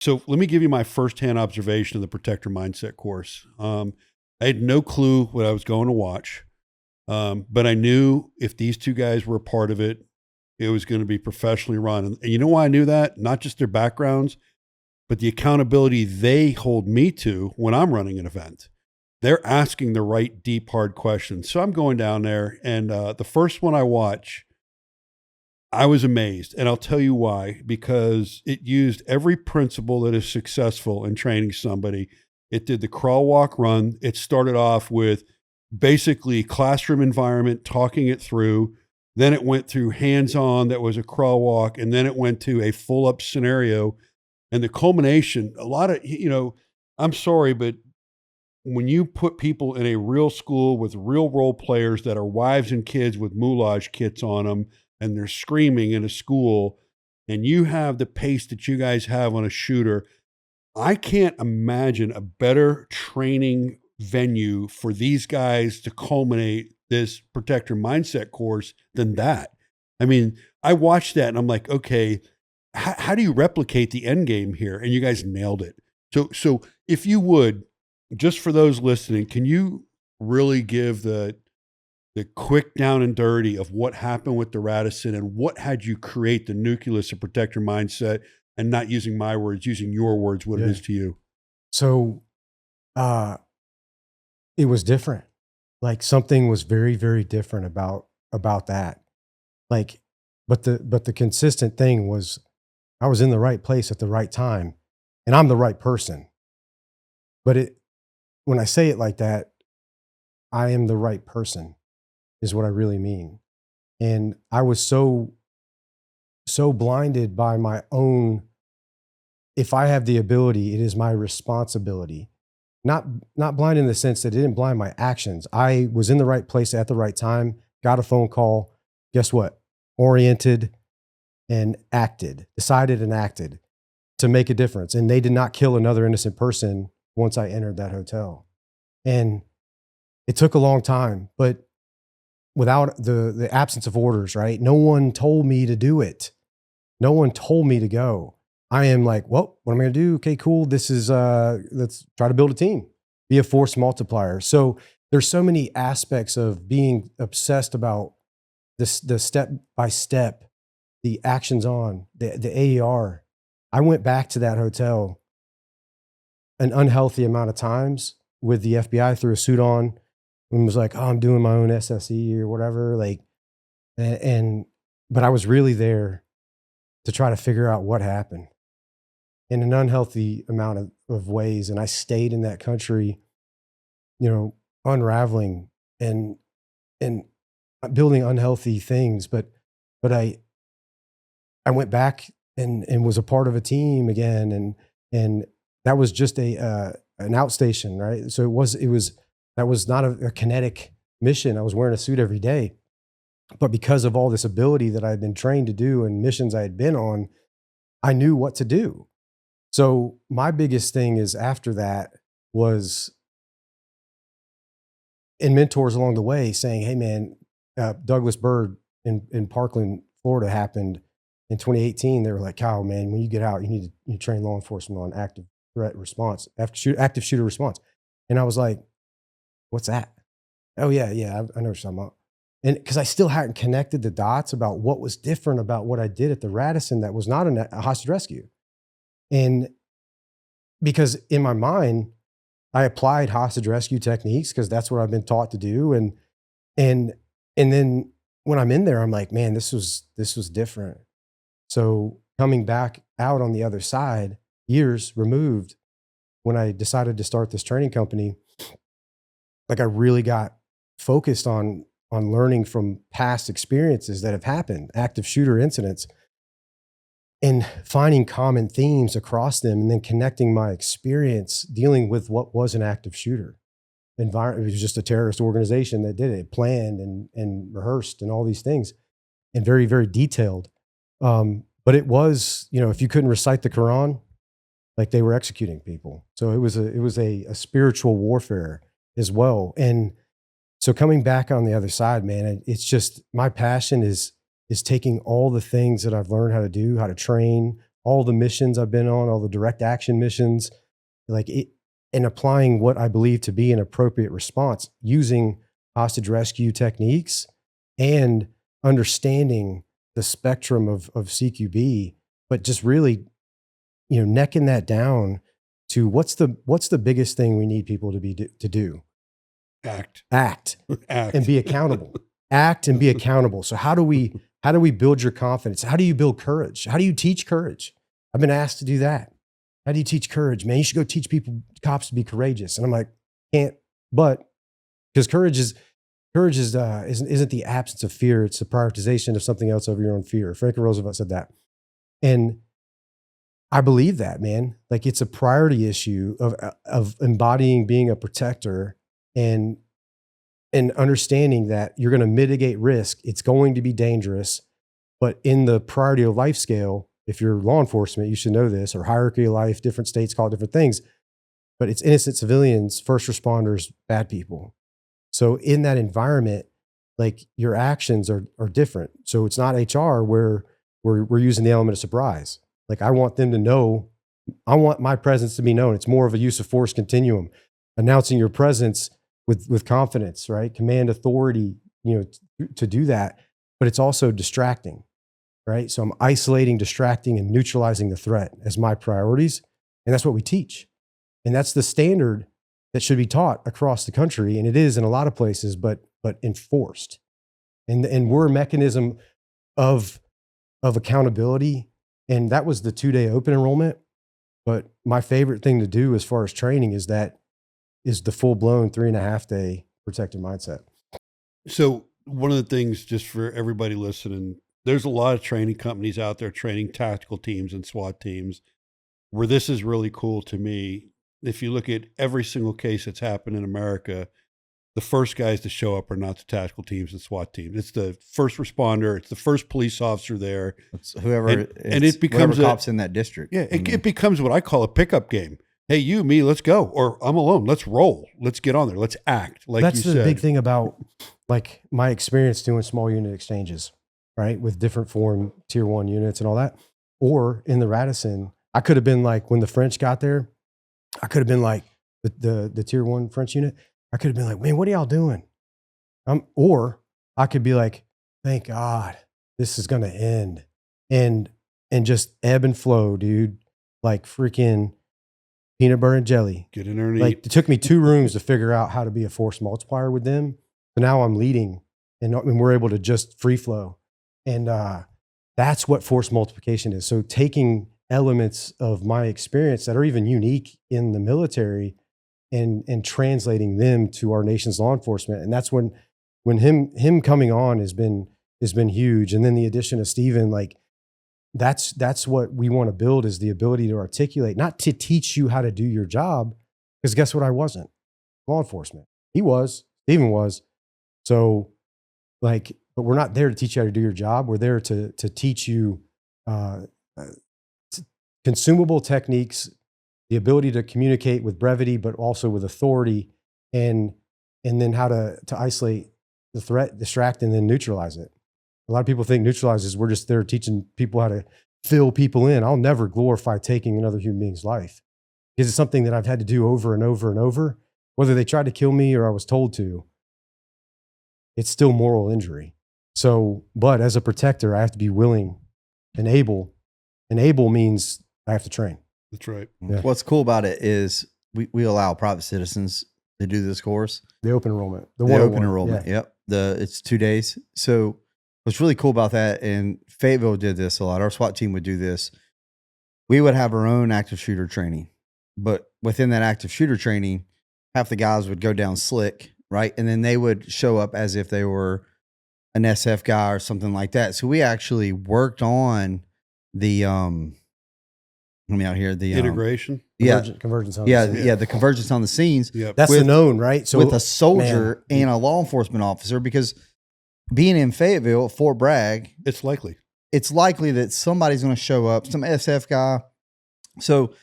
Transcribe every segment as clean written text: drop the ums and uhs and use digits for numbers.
So let me give you my firsthand observation of the Protector Mindset course. I had no clue what I was going to watch, but I knew if these two guys were a part of it, it was going to be professionally run. And you know why I knew that? Not just their backgrounds, but the accountability they hold me to when I'm running an event. They're asking the right deep, hard questions. So I'm going down there, and the first one I watch, I was amazed. And I'll tell you why, because it used every principle that is successful in training somebody. It did the crawl, walk, run. It started off with basically classroom environment, talking it through. Then it went through hands-on, that was a crawl, walk. And then it went to a full up scenario. And the culmination, a lot of, I'm sorry, but when you put people in a real school with real role players that are wives and kids with moulage kits on them, and they're screaming in a school, and you have the pace that you guys have on a shooter, I can't imagine a better training venue for these guys to culminate this Protector Mindset course than that. I mean, I watched that and I'm like, okay, how do you replicate the end game here? And you guys nailed it. So if you would, just for those listening, can you really give the quick down and dirty of what happened with the Radisson and what had you create the nucleus of Protector Mindset, and not using my words, using your words, what it is to you? So it was different. Like something was very, very different about that. Like, but the consistent thing was I was in the right place at the right time, and I'm the right person. But when I say it like that, I am the right person is what I really mean. And I was so blinded by my own, if I have the ability, it is my responsibility. Not blind in the sense that it didn't blind my actions. I was in the right place at the right time, got a phone call, guess what? Oriented and acted, decided and acted to make a difference. And they did not kill another innocent person once I entered that hotel. And it took a long time, but without the absence of orders, right? No one told me to do it. No one told me to go. I am like, well, what am I going to do? Okay, cool. This is, let's try to build a team, be a force multiplier. So there's so many aspects of being obsessed about this, the step by step, the actions on, the AER. I went back to that hotel an unhealthy amount of times with the FBI, threw a suit on and was like, oh, I'm doing my own SSE or whatever. Like, but I was really there to try to figure out what happened in an unhealthy amount of ways. And I stayed in that country, unraveling and building unhealthy things. But I went back and was a part of a team again. And that was just an outstation, right? So that was not a kinetic mission. I was wearing a suit every day, but because of all this ability that I had been trained to do and missions I had been on, I knew what to do. So my biggest thing is after that was in mentors along the way saying, hey man, Douglas Byrd in Parkland, Florida happened in 2018. They were like, Kyle, man, when you get out, you need to train law enforcement on active threat response, active shooter response. And I was like, what's that? Oh yeah, I know what you're talking about. And because I still hadn't connected the dots about what was different about what I did at the Radisson that was not a hostage rescue. And because in my mind, I applied hostage rescue techniques because that's what I've been taught to do. And then when I'm in there, I'm like, man, this was different. So coming back out on the other side, years removed, when I decided to start this training company, like I really got focused on learning from past experiences that have happened, active shooter incidents, and finding common themes across them, and then connecting my experience dealing with what was an active shooter environment. It was just a terrorist organization that did it, planned and rehearsed and all these things, and very, very detailed. But it was, if you couldn't recite the Quran, like they were executing people. So it was a spiritual warfare as well. And so coming back on the other side, man, it's just my passion is taking all the things that I've learned how to do, how to train, all the missions I've been on, all the direct action missions, like it, and applying what I believe to be an appropriate response using hostage rescue techniques and understanding the spectrum of CQB, but just really, necking that down to what's the biggest thing we need people to do? Act. Act and be accountable. Act and be accountable. So how do we build your confidence? How do you build courage? How do you teach courage? I've been asked to do that. How do you teach courage, man? You should go teach cops to be courageous. And I'm like, can't, but because courage isn't the absence of fear. It's the prioritization of something else over your own fear. Franklin Roosevelt said that. And I believe that, man. Like it's a priority issue of embodying being a protector and understanding that you're going to mitigate risk. It's going to be dangerous, but in the priority of life scale, if you're law enforcement, you should know this, or hierarchy of life, different states call it different things, but it's innocent civilians, first responders, bad people. So in that environment, like your actions are different. So it's not HR where we're using the element of surprise. Like I want them to know, I want my presence to be known. It's more of a use of force continuum, announcing your presence with confidence, right? Command authority, to do that, but it's also distracting, right? So I'm isolating, distracting, and neutralizing the threat as my priorities. And that's what we teach. And that's the standard that should be taught across the country. And it is in a lot of places, but enforced. And we're a mechanism of accountability. And that was the 2-day open enrollment. But my favorite thing to do as far as training is the full-blown 3.5-day protected mindset. So one of the things, just for everybody listening, there's a lot of training companies out there training tactical teams and SWAT teams, where this is really cool to me. If you look at every single case that's happened in America, the first guys to show up are not the tactical teams and SWAT teams. It's the first responder. It's the first police officer there. It's whoever, and it becomes cops in that district. Yeah, it becomes what I call a pickup game. Hey, you, me, let's go. Or I'm alone. Let's roll. Let's get on there. Let's act. Like that's you the said. big thing about like my experience doing small unit exchanges, right? With different foreign tier 1 units and all that. Or in the Radisson, I could have been like, when the French got there, I could have been like the tier 1 French unit. I could have been like, man, what are y'all doing? Or I could be like, thank God this is going to end, and just ebb and flow, dude. Like freaking peanut butter and jelly. Get in there and like eat. It took me 2 rooms to figure out how to be a force multiplier with them. So now I'm leading and we're able to just free flow. And that's what force multiplication is. So taking elements of my experience that are even unique in the military and translating them to our nation's law enforcement. And that's when him coming on has been huge. And then the addition of Steven, like that's what we want to build, is the ability to articulate, not to teach you how to do your job. Because guess what? I wasn't law enforcement. He was, Steven was. So like, but we're not there to teach you how to do your job. We're there to teach you consumable techniques, the ability to communicate with brevity, but also with authority, and then how to isolate the threat, distract, and then neutralize it. A lot of people think neutralize is we're just there teaching people how to fill people in. I'll never glorify taking another human being's life, because it's something that I've had to do over and over and over. Whether they tried to kill me or I was told to, it's still moral injury. So, but as a protector, I have to be willing and able. And able means I have to train. That's right. Yeah. What's cool about it is we allow private citizens to do this course. The open enrollment. The open enrollment. Yeah. Yep. It's 2 days. So what's really cool about that, and Fayetteville did this a lot, our SWAT team would do this. We would have our own active shooter training, but within that active shooter training, half the guys would go down slick, right? And then they would show up as if they were an SF guy or something like that. So we actually worked on the, let me out here, the integration. Convergence on the scenes. The convergence on the scenes. Yep. That's the known, right? So with a soldier and a law enforcement officer, because being in Fayetteville, Fort Bragg, it's likely that somebody's going to show up, some SF guy. So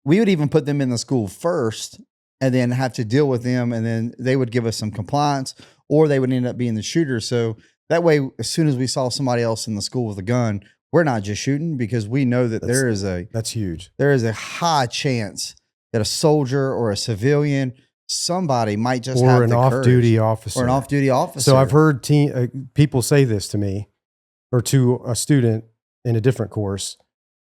we would even put them in the school first and then have to deal with them. And then they would give us some compliance, or they would end up being the shooter. So that way, as soon as we saw somebody else in the school with a gun, we're not just shooting, because we know that That's huge. there is a high chance that a soldier or a civilian, somebody might just have Or an the off-duty courage. officer. Or an off-duty officer. So I've heard people say this to me, or to a student in a different course,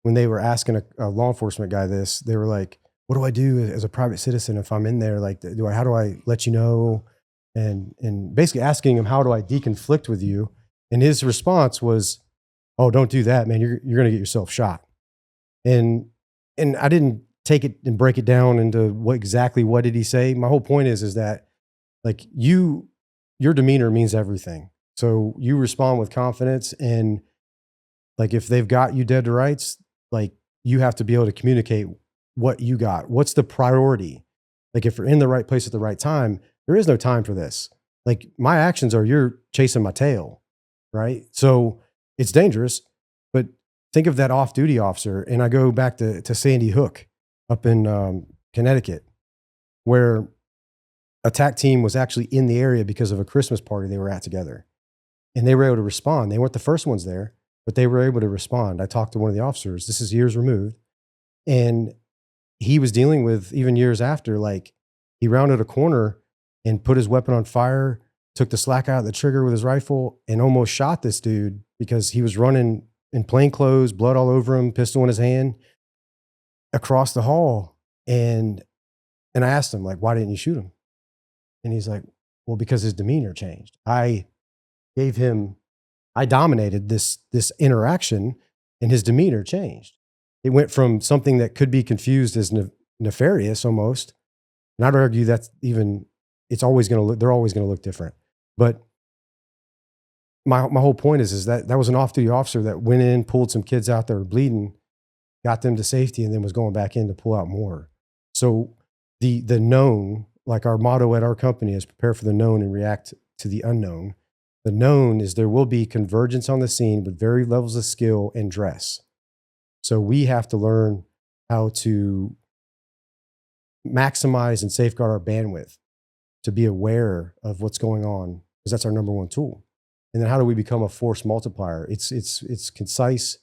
when they were asking a law enforcement guy this. They were like, "What do I do as a private citizen if I'm in there? Like, how do I let you know?" And basically asking him, "How do I deconflict with you?" And his response was, "Oh, don't do that, man. You're going to get yourself shot." And I didn't take it and break it down into what did he say. My whole point is that, like, your demeanor means everything. So you respond with confidence, and like, if they've got you dead to rights, like, you have to be able to communicate what you got. What's the priority? Like, if you're in the right place at the right time, there is no time for this. Like, my actions are, you're chasing my tail, right? So it's dangerous, but think of that off-duty officer. And I go back to Sandy Hook up in Connecticut, where a TAC team was actually in the area because of a Christmas party they were at together. And they were able to respond. They weren't the first ones there, but they were able to respond. I talked to one of the officers. This is years removed. And he was dealing with, even years after, like, he rounded a corner and put his weapon on fire, took the slack out of the trigger with his rifle, and almost shot this dude because he was running in plain clothes, blood all over him, pistol in his hand, across the hall. And I asked him, like, "Why didn't you shoot him?" And he's like, "Well, because his demeanor changed. I dominated this interaction, and his demeanor changed. It went from something that could be confused as nefarious almost." And I'd argue that's they're always going to look different. But my whole point is that was an off-duty officer that went in, pulled some kids out that were bleeding, got them to safety, and then was going back in to pull out more. So the known, like our motto at our company is prepare for the known and react to the unknown. The known is there will be convergence on the scene with varied levels of skill and dress. So we have to learn how to maximize and safeguard our bandwidth, to be aware of what's going on, because that's our number one tool. And then how do we become a force multiplier? It's concise.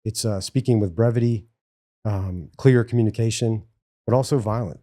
It's speaking with brevity, clear communication, but also violent.